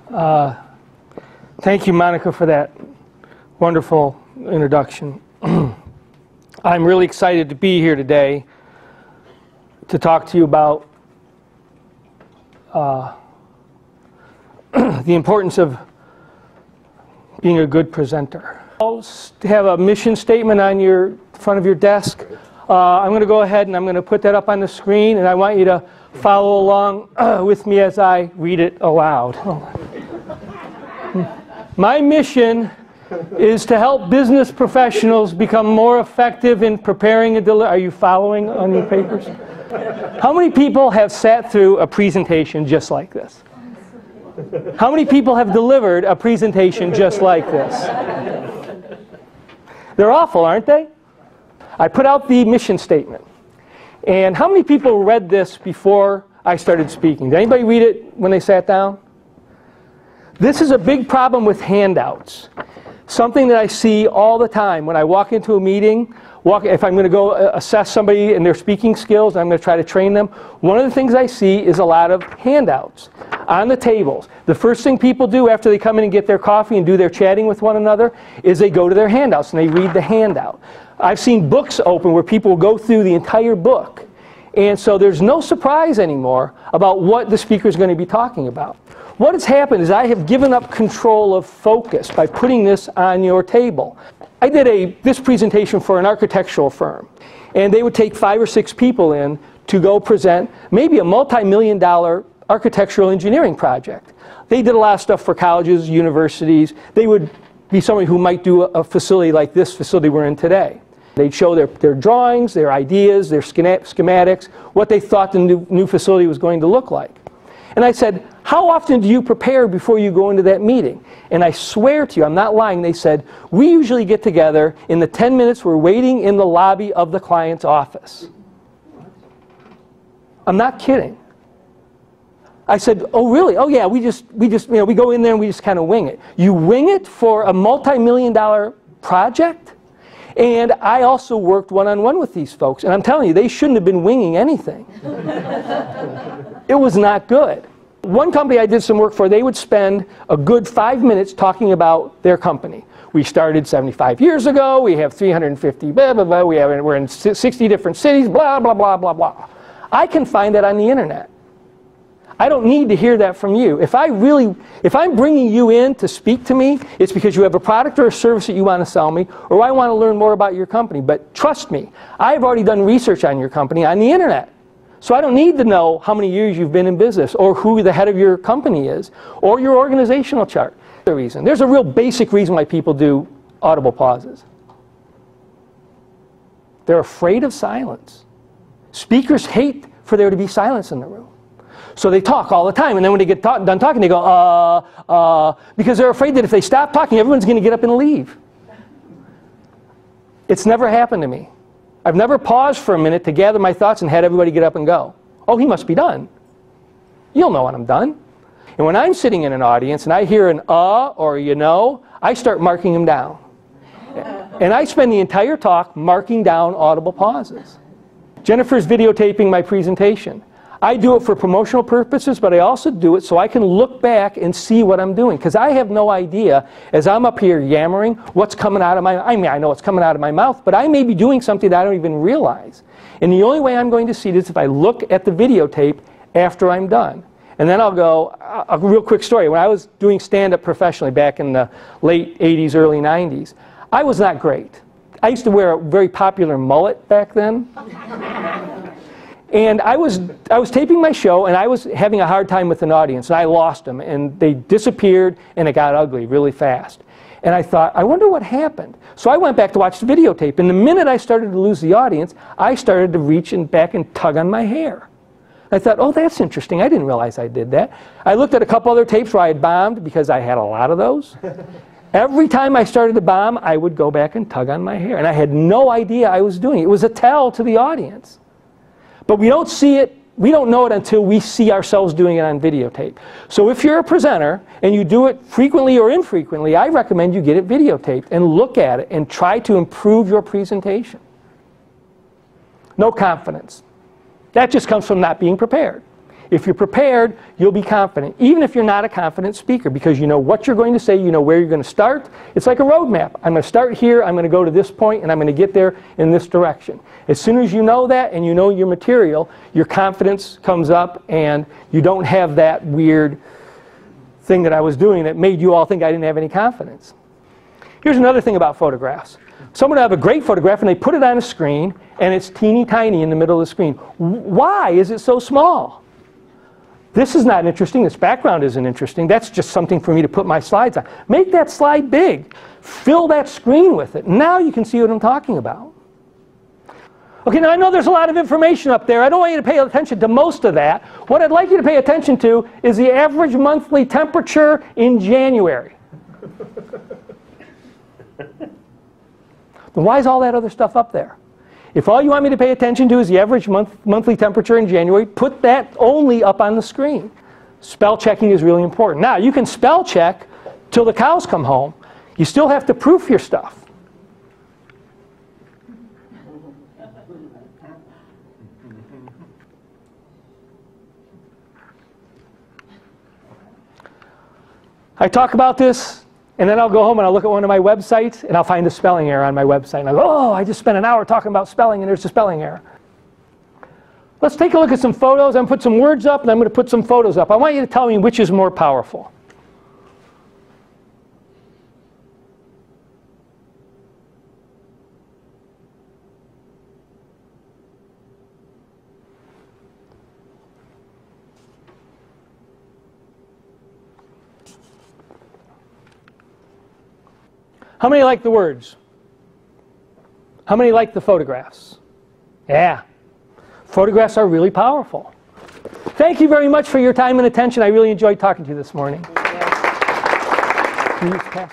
Thank you, Monica, for that wonderful introduction. I'm really excited to be here today to talk to you about the importance of being a good presenter. I'll have a mission statement on your front of your desk. I'm going to go ahead and I'm going to put that up on the screen, and I want you to follow along with me as I read it aloud. My mission is to help business professionals become more effective in preparing a Are you following on your papers? How many people have sat through a presentation just like this? How many people have delivered a presentation just like this? They're awful, aren't they? I put out the mission statement. And how many people read this before I started speaking? Did anybody read it when they sat down? This is a big problem with handouts. Something that I see all the time when I walk into a meeting, if I'm going to go assess somebody and their speaking skills, and I'm going to try to train them, one of the things I see is a lot of handouts on the tables. The first thing people do after they come in and get their coffee and do their chatting with one another is they go to their handouts and they read the handout. I've seen books open where people will go through the entire book. And so there's no surprise anymore about what the speaker is going to be talking about. What has happened is I have given up control of focus by putting this on your table. I did this presentation for an architectural firm, and they would take 5 or 6 people in to go present maybe a multi-million-dollar architectural engineering project. They did a lot of stuff for colleges, universities. They would be somebody who might do a facility like this facility we're in today. They'd show their drawings, their ideas, their schematics, what they thought the new facility was going to look like. And I said, how often do you prepare before you go into that meeting? And I swear to you, I'm not lying, they said, we usually get together in the 10 minutes we're waiting in the lobby of the client's office. I'm not kidding. I said, oh really? Oh yeah, we go in there and we just kind of wing it. You wing it for a multi-million-dollar project? And I also worked one-on-one with these folks, and I'm telling you, they shouldn't have been winging anything. It was not good. One company I did some work for, they would spend a good 5 minutes talking about their company. We started 75 years ago, we have 350 blah, blah, blah, we're in 60 different cities, blah, blah, blah, blah, blah. I can find that on the internet. I don't need to hear that from you. If I'm bringing you in to speak to me, it's because you have a product or a service that you want to sell me, or I want to learn more about your company. But trust me, I've already done research on your company on the internet. So I don't need to know how many years you've been in business, or who the head of your company is, or your organizational chart. There's a real basic reason why people do audible pauses. They're afraid of silence. Speakers hate for there to be silence in the room. So they talk all the time, and then when they get done talking, they go, because they're afraid that if they stop talking, everyone's going to get up and leave. It's never happened to me. I've never paused for a minute to gather my thoughts and had everybody get up and go. Oh, he must be done. You'll know when I'm done. And when I'm sitting in an audience and I hear an or you know, I start marking them down. And I spend the entire talk marking down audible pauses. Jennifer's videotaping my presentation. I do it for promotional purposes, but I also do it so I can look back and see what I'm doing. Because I have no idea, as I'm up here yammering, what's coming out of my mouth. I mean, I know what's coming out of my mouth, but I may be doing something that I don't even realize. And the only way I'm going to see it is if I look at the videotape after I'm done. And then I'll go, a real quick story. When I was doing stand-up professionally back in the late 80s, early 90s, I was not great. I used to wear a very popular mullet back then. And I was taping my show, and I was having a hard time with an audience, and I lost them, and they disappeared, and it got ugly really fast. And I thought, I wonder what happened. So I went back to watch the videotape, and the minute I started to lose the audience, I started to reach back and tug on my hair. I thought, oh, that's interesting. I didn't realize I did that. I looked at a couple other tapes where I had bombed, because I had a lot of those. Every time I started to bomb, I would go back and tug on my hair, and I had no idea I was doing it. It was a tell to the audience. But we don't see it, we don't know it until we see ourselves doing it on videotape. So if you're a presenter and you do it frequently or infrequently, I recommend you get it videotaped and look at it and try to improve your presentation. No confidence. That just comes from not being prepared. If you're prepared, you'll be confident, even if you're not a confident speaker, because you know what you're going to say, you know where you're going to start. It's like a roadmap. I'm going to start here, I'm going to go to this point, and I'm going to get there in this direction. As soon as you know that and you know your material, your confidence comes up, and you don't have that weird thing that I was doing that made you all think I didn't have any confidence. Here's another thing about photographs. Someone will have a great photograph and they put it on a screen and it's teeny tiny in the middle of the screen. Why is it so small? This is not interesting. This background isn't interesting. That's just something for me to put my slides on. Make that slide big. Fill that screen with it. Now you can see what I'm talking about. Okay, now I know there's a lot of information up there. I don't want you to pay attention to most of that. What I'd like you to pay attention to is the average monthly temperature in January. Then why is all that other stuff up there? If all you want me to pay attention to is the average monthly temperature in January, put that only up on the screen. Spell checking is really important. Now, you can spell check till the cows come home. You still have to proof your stuff. I talk about this, and then I'll go home and I'll look at one of my websites, and I'll find a spelling error on my website. And I'll go, oh, I just spent an hour talking about spelling, and there's a spelling error. Let's take a look at some photos. I'm going to put some words up, and I'm going to put some photos up. I want you to tell me which is more powerful. How many like the words? How many like the photographs? Yeah. Photographs are really powerful. Thank you very much for your time and attention. I really enjoyed talking to you this morning. Can you pass